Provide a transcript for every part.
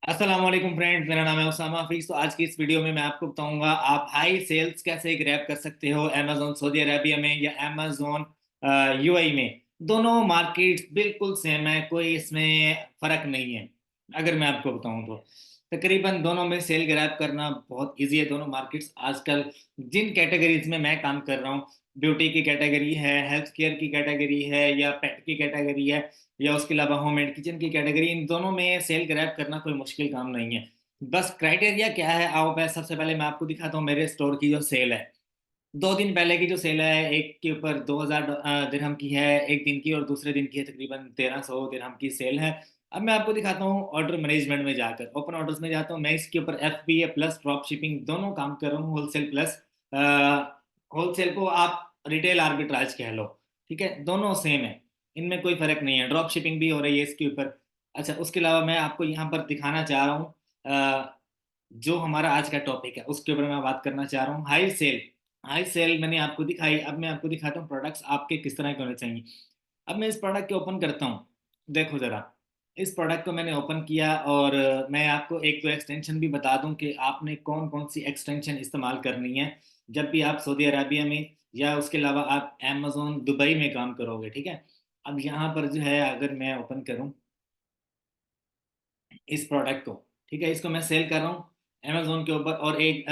अस्सलाम वालेकुम फ्रेंड्स, मेरा नाम है उसामा हफीज। तो आज की इस वीडियो में मैं आपको बताऊंगा आप हाई सेल्स कैसे ग्रैब कर सकते हो अमेजोन सऊदी अरेबिया में या अमेजोन यूएई में। दोनों मार्केट्स बिल्कुल सेम है, कोई इसमें फ़र्क नहीं है। अगर मैं आपको बताऊं तो तकरीबन दोनों में सेल ग्रैब करना बहुत इजी है। दोनों मार्केट्स आजकल जिन कैटेगरीज में मैं काम कर रहा हूँ, ब्यूटी की कैटेगरी है, हेल्थ केयर की कैटेगरी है या पेट की कैटेगरी है या उसके अलावा होम एंड किचन की कैटेगरी, इन दोनों में सेल ग्रैब करना कोई मुश्किल काम नहीं है। बस क्राइटेरिया क्या है, आओ मैं सबसे पहले मैं आपको दिखाता हूँ मेरे स्टोर की जो सेल है। 2 दिन पहले की जो सेल है, एक के ऊपर 2000 दिरहम की है एक दिन की, और दूसरे दिन की है तकरीबन 1300 दिरहम की सेल है। अब मैं आपको दिखाता हूँ ऑर्डर मैनेजमेंट में जाकर, ओपन ऑर्डर्स में जाता हूँ मैं। इसके ऊपर एफ बी ए प्लस ड्रॉप शिपिंग दोनों काम कर रहा हूँ, होलसेल प्लस होलसेल को आप रिटेल आर्बिट्राज कह लो। ठीक है, दोनों सेम है, इनमें कोई फर्क नहीं है। ड्रॉप शिपिंग भी हो रही है इसके ऊपर। अच्छा, उसके अलावा मैं आपको यहाँ पर दिखाना चाह रहा हूँ जो हमारा आज का टॉपिक है उसके ऊपर मैं बात करना चाह रहा हूँ, हाई सेल। हाई सेल मैंने आपको दिखाई, अब मैं आपको दिखाता हूँ प्रोडक्ट्स आपके किस तरह के होने चाहिए। अब मैं इस प्रोडक्ट को ओपन करता हूँ, देखो ज़रा। इस प्रोडक्ट को मैंने ओपन किया और मैं आपको एक दो एक्सटेंशन भी बता दूं कि आपने कौन कौन सी एक्सटेंशन इस्तेमाल करनी है जब भी आप सऊदी अरबिया में या उसके अलावा आप अमेजोन दुबई में काम करोगे। ठीक है, अब यहाँ पर जो है अगर मैं ओपन करूँ इस प्रोडक्ट को, ठीक है, इसको मैं सेल कर रहा हूँ अमेजोन के ऊपर, और एक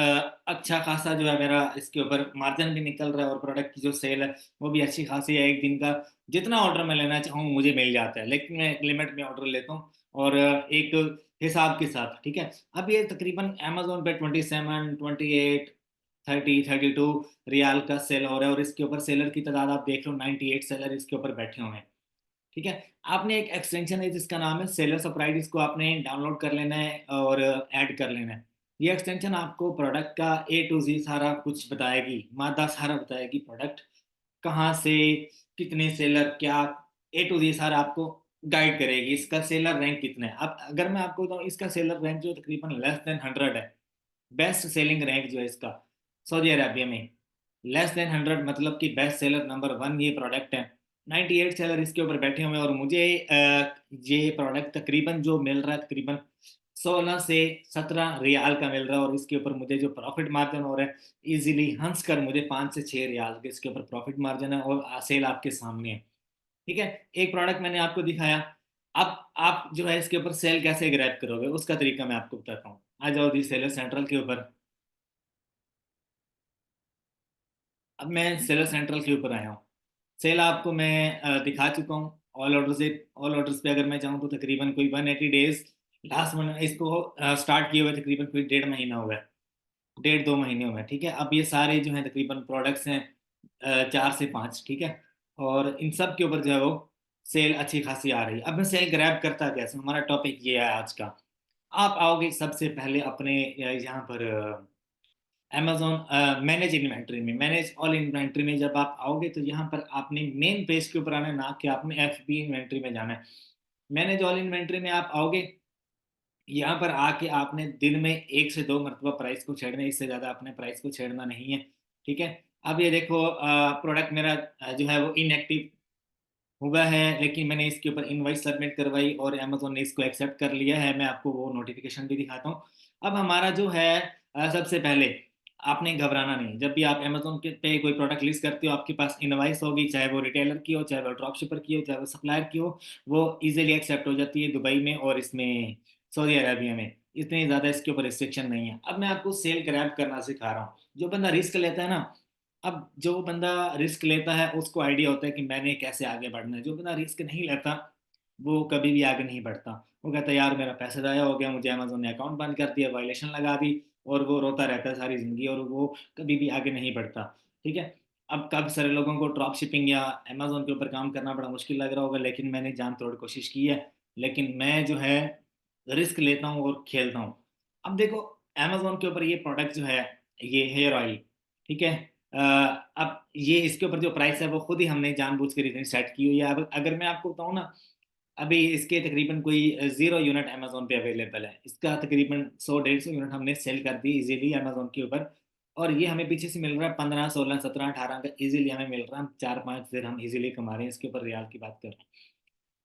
अच्छा खासा जो है मेरा इसके ऊपर मार्जिन भी निकल रहा है, और प्रोडक्ट की जो सेल है वो भी अच्छी खासी है। एक दिन का जितना ऑर्डर मैं लेना चाहूँ मुझे मिल जाता है, लेकिन मैं एक लिमिट में ऑर्डर लेता हूँ और एक हिसाब के साथ। ठीक है, अब ये तकरीबन अमेजोन पे 27, 28, 30, 32 रियाल का सेल हो रहा है, और इसके ऊपर सेलर की तादाद आप देख लो, 98 सेलर इसके ऊपर बैठे हुए हैं। ठीक है, आपने एक एक्सटेंशन है जिसका नाम है सेलर सप्राइज, इसको आपने डाउनलोड कर लेना है और ऐड कर लेना है। ये एक्सटेंशन आपको प्रोडक्ट का ए टू जी सारा कुछ बताएगी, मादा सारा बताएगी, प्रोडक्ट कहाँ से, कितने सेलर, क्या, ए टू जी सारा आपको गाइड करेगी। इसका सेलर रैंक कितना है, अब अगर मैं आपको बताऊँ इसका सेलर रैंक जो तकरीबन लेस देन 100 है। बेस्ट सेलिंग रैंक जो है इसका सऊदी अरेबिया में लेस देन 100, मतलब कि बेस्ट सेलर नंबर 1 ये प्रोडक्ट है। 98 सेलर इसके ऊपर बैठे हुए हैं, और मुझे ये प्रोडक्ट तकरीबन जो मिल रहा है तकरीबन 16 से 17 रियाल का मिल रहा है, और इसके ऊपर मुझे जो प्रॉफिट मार्जिन हो रहा है इजीली हंस कर मुझे 5 से 6 रियाल के इसके ऊपर प्रॉफिट मार्जिन है, और सेल आपके सामने है। ठीक है, एक प्रोडक्ट मैंने आपको दिखाया। अब आप जो है इसके ऊपर सेल कैसे ग्रैब करोगे उसका तरीका मैं आपको बताता हूँ। आ जाओ जी सेलर सेंट्रल के ऊपर। अब मैं सेलर सेंट्रल के ऊपर आया हूँ। सेल आपको मैं दिखा चुका हूँ। ऑल ऑर्डर से, ऑल ऑर्डर्स पे अगर मैं चाहूँ तो तकरीबन कोई 180 डेज लास्ट वन इसको स्टार्ट किए हुए तकरीबन कोई 1.5 महीना हुआ है, 1.5 2 महीने हुए हैं। ठीक है, अब ये सारे जो हैं तकरीबन प्रोडक्ट्स हैं 4 से 5। ठीक है, और इन सब के ऊपर जो है वो सेल अच्छी खासी आ रही है। अब मैं सेल ग्रैब करता कैसे, हमारा टॉपिक ये है आज का। आप आओगे सबसे पहले अपने यहाँ पर अमेजोन मैनेज इन्वेंट्री में, मैनेज ऑल इन्वेंट्री में जब आप आओगे तो यहाँ पर आपने मेन पेज के ऊपर आना है, ना कि आपने एफ बी इन्वेंट्री में जाना है। मैनेज ऑल इन्वेंट्री में आप आओगे, यहाँ पर आके आपने दिन में 1 से 2 मरतबा प्राइस को छेड़ना है, इससे ज़्यादा अपने प्राइस को छेड़ना नहीं है। ठीक है, अब ये देखो प्रोडक्ट मेरा जो है वो इनएक्टिव हुआ है, लेकिन मैंने इसके ऊपर इनवॉइस सबमिट करवाई और अमेजोन ने इसको एक्सेप्ट कर लिया है। मैं आपको वो नोटिफिकेशन भी दिखाता हूँ। अब हमारा जो है सबसे पहले आपने घबराना नहीं। जब भी आप अमेजोन के पे कोई प्रोडक्ट लिस्ट करते हो आपके पास इनवॉइस होगी, चाहे वो रिटेलर की हो, चाहे वो ड्रॉप शिपर की हो, चाहे वो सप्लायर की हो, वो इजीली एक्सेप्ट हो जाती है दुबई में और इसमें सऊदी अरबिया में। इतनी ज़्यादा इसके ऊपर रिस्ट्रिक्शन नहीं है। अब मैं आपको सेल ग्रैब करना सिखा रहा हूँ। जो बंदा रिस्क लेता है ना, अब जो बंदा रिस्क लेता है उसको आइडिया होता है कि मैंने कैसे आगे बढ़ना है। जो बंदा रिस्क नहीं लेता वो कभी भी आगे नहीं बढ़ता। वो कहता है यार मेरा पैसा ज़ाया हो गया, मुझे अमेजोन ने अकाउंट बंद कर दिया, वायलेशन लगा दी, और वो रोता रहता है सारी ज़िंदगी, और वो कभी भी आगे नहीं बढ़ता। ठीक है, अब कब सारे लोगों को ड्रॉप शिपिंग या अमेजोन के ऊपर काम करना बड़ा मुश्किल लग रहा होगा, लेकिन मैंने जान तोड़ कोशिश की है। लेकिन मैं जो है रिस्क लेता हूँ और खेलता हूँ। अब देखो, अमेजोन के ऊपर ये प्रोडक्ट जो है, ये हेयर ऑयल, ठीक है, अब ये इसके ऊपर जो प्राइस है वो खुद ही हमने जानबूझ कर इतनी सेट की हुई है। अब अगर मैं आपको बताऊँ ना, अभी इसके तकरीबन कोई 0 यूनिट अमेजोन पे अवेलेबल है। इसका तकरीबन 100 150 यूनिट हमने सेल कर दी इजीली अमेजोन के ऊपर, और ये हमें पीछे से मिल रहा है 15 16 17 18 का इजीली हमें मिल रहा है। हम 4 5 दिन हम इजीली कमा रहे हैं इसके ऊपर, रियाल की बात कर रहे हैं।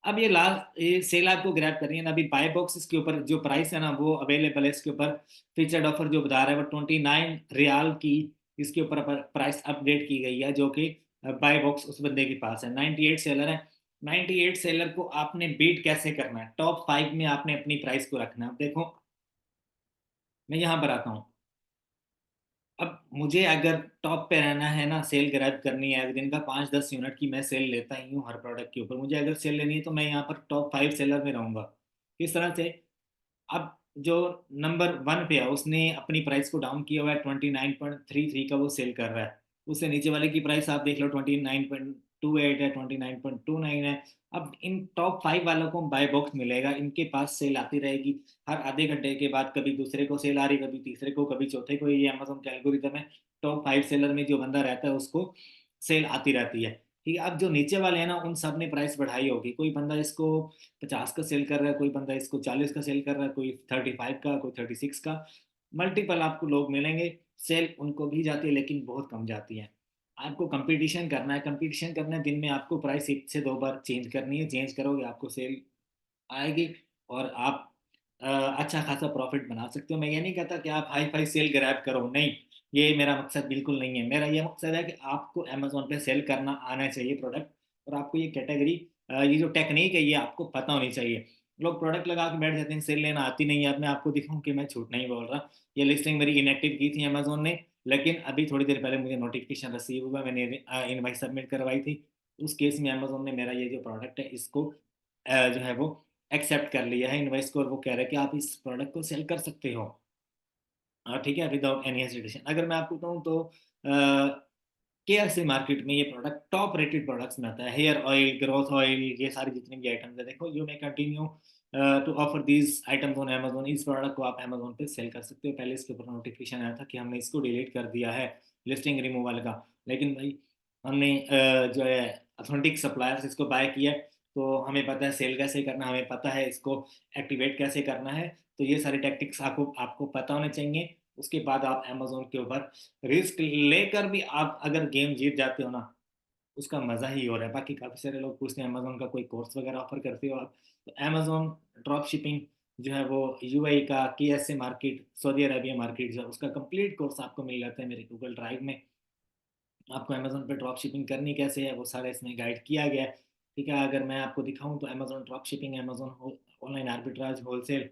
अब ये सेल आपको ग्रैब करनी है ना, अभी बाय बॉक्स इसके ऊपर जो प्राइस है ना वो अवेलेबल है इसके ऊपर। फीचर्ड ऑफर जो बता रहा है वो 29 रियाल की इसके ऊपर प्राइस अपडेट की गई है, जो कि बाय बॉक्स उस बंदे के पास है। 98 सेलर है। 98 सेलर को आपने बीट कैसे करना है, टॉप 5 में आपने अपनी प्राइस को रखना है। अब देखो, मैं यहाँ पर आता हूँ। अब मुझे अगर टॉप पे रहना है ना, सेल ग्रैब करनी है, दिन का 5-10 यूनिट की मैं सेल लेता ही हूँ हर प्रोडक्ट के ऊपर। मुझे अगर सेल लेनी है तो मैं यहाँ पर टॉप 5 सेलर में रहूंगा। किस तरह से? अब जो नंबर 1 पे है उसने अपनी प्राइस को डाउन किया हुआ है, 29.33 का वो सेल कर रहा है। उससे नीचे वाले की प्राइस आप देख लो, 29.28 है, 29.29 है। अब इन टॉप 5 वालों को बाय बॉक्स मिलेगा, इनके पास सेल आती रहेगी हर आधे घंटे के बाद। कभी दूसरे को सेल आ रही, कभी तीसरे को, कभी चौथे को। ये अमेजोन का एल्गोरिथम है। टॉप 5 सेलर में जो बंदा रहता है उसको सेल आती रहती है। ठीक है, अब जो नीचे वाले हैं ना उन सब ने प्राइस बढ़ाई होगी। कोई बंदा इसको 50 का सेल कर रहा है, कोई बंदा इसको 40 का सेल कर रहा है, कोई 35 का, कोई 36 का। मल्टीपल आपको लोग मिलेंगे। सेल उनको भी जाती है लेकिन बहुत कम जाती है। आपको कंपटीशन करना है, कंपटीशन करना है, दिन में आपको प्राइस 1 से 2 बार चेंज करनी है। चेंज करोगे आपको सेल आएगी और आप अच्छा खासा प्रॉफिट बना सकते हो। मैं ये नहीं कहता कि आप हाई फाई सेल ग्रैब करो, नहीं। ये मेरा मकसद बिल्कुल नहीं है। मेरा ये मकसद है कि आपको अमेजोन पे सेल करना आना चाहिए प्रोडक्ट। और आपको ये कैटेगरी, ये जो टेक्निक है ये आपको पता होनी चाहिए। लोग प्रोडक्ट लगा के बैठ जाते हैं, सेल लेना आती नहीं है। अब मैं आपको दिखाऊं कि मैं झूठ नहीं बोल रहा। ये लिस्टिंग मेरी इनएक्टिव की थी अमेजोन ने, लेकिन अभी थोड़ी देर पहले मुझे नोटिफिकेशन रिसीव हुआ, मैंने इनवाइस सबमिट करवाई थी। उस केस में अमेजोन ने मेरा ये जो प्रोडक्ट है इसको जो है वो एक्सेप्ट कर लिया है इनवाइस को, और वो कह रहा है कि आप इस प्रोडक्ट को सेल कर सकते हो। हाँ ठीक है, विदाउट एनी हेजिटेशन। अगर मैं आपको कहूँ तो केएफसी मार्केट में ये प्रोडक्ट टॉप रेटेड प्रोडक्ट्स में आता है। हेयर ऑयल, ग्रोथ ऑयल, ये सारी जितनी भी आइटम्स है, देखो you may continue to offer these items on Amazon. इस प्रोडक्ट को आप अमेजोन पे सेल कर सकते हो। पहले इसके ऊपर नोटिफिकेशन आया था कि हमने इसको डिलीट कर दिया है, लिस्टिंग रिमूवल का। लेकिन भाई हमने जो है ऑथेंटिक सप्लायर्स इसको बाय किया है, तो हमें पता है सेल कैसे करना है, हमें पता है इसको एक्टिवेट कैसे करना है। तो ये सारी टैक्टिक्स आपको आपको पता होने चाहिए। उसके बाद आप अमेजोन के ऊपर रिस्क लेकर भी आप अगर गेम जीत जाते हो ना, उसका मजा ही हो रहा है। बाकी काफी सारे लोग पूछते हैं अमेजोन का कोई कोर्स वगैरह ऑफर करते हो आप? तो अमेजोन ड्रॉप शिपिंग जो है वो यूएई का KSA market, Saudi Arabia market जो है, उसका कंप्लीट कोर्स आपको मिल जाता है मेरे गूगल ड्राइव में। आपको अमेजोन पे ड्रॉप शिपिंग करनी कैसे है वो सारा इसमें गाइड किया गया है। ठीक है, अगर मैं आपको दिखाऊं तो Amazon drop shipping, Amazon online arbitrage, wholesale,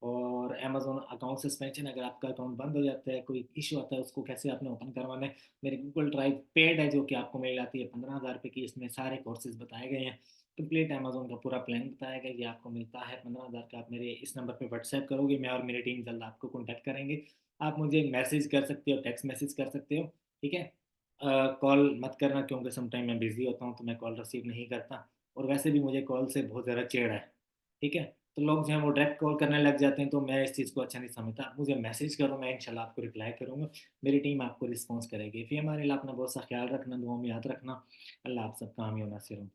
और अमेजोन अकाउंट सस्पेंशन। अगर आपका अकाउंट बंद हो जाता है, कोई इशू आता है, उसको कैसे आपने ओपन करवाना है। मेरे गूगल ड्राइव पेड है जो कि आपको मिल जाती है 15,000 रुपये की। इसमें सारे कोर्सेज बताए गए हैं। कंप्लीट अमेजोन का पूरा प्लान बताया गया, ये आपको मिलता है 15,000 का। आप मेरे इस नंबर पर व्हाट्सएप करोगे, मैं और मेरी टीम जल्द आपको कॉन्टैक्ट करेंगे। आप मुझे मैसेज कर सकते हो, टेक्स्ट मैसेज कर सकते हो। ठीक है, कॉल मत करना क्योंकि समटाइम मैं बिजी होता हूँ तो मैं कॉल रिसीव नहीं करता। और वैसे भी मुझे कॉल से बहुत ज़्यादा चिढ़ है। ठीक है, तो लोग जो है वो डायरेक्ट कॉल करने लग जाते हैं, तो मैं इस चीज़ को अच्छा नहीं समझता। मुझे मैसेज करो, मैं इंशाल्लाह आपको रिप्लाई करूँगा। मेरी टीम आपको रिस्पॉन्स करेगी। फिर हमारे लिए अपना बहुत सा ख्याल रखना, दुआ में याद रखना। अल्लाह आप सबका हामी और नासिर हो।